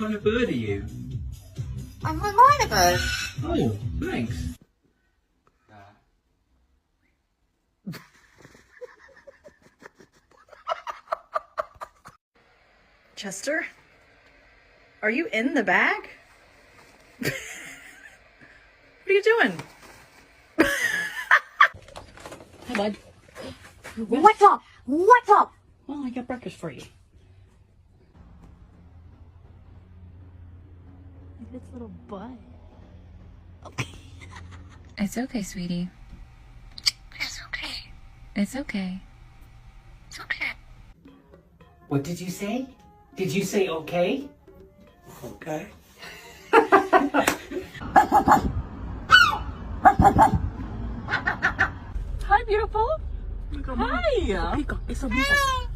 kind of bird are you? I'm a minor bird. Oh, thanks. Chester? Are you in the bag? What are you doing? Hi, bud. What's up? What's up? Well, I got breakfast for you. This little butt. It's okay, sweetie. It's okay. It's okay. It's okay. What did you say? Did you say okay? Okay. Hi, beautiful. Hi. Peacock, it's so beautiful.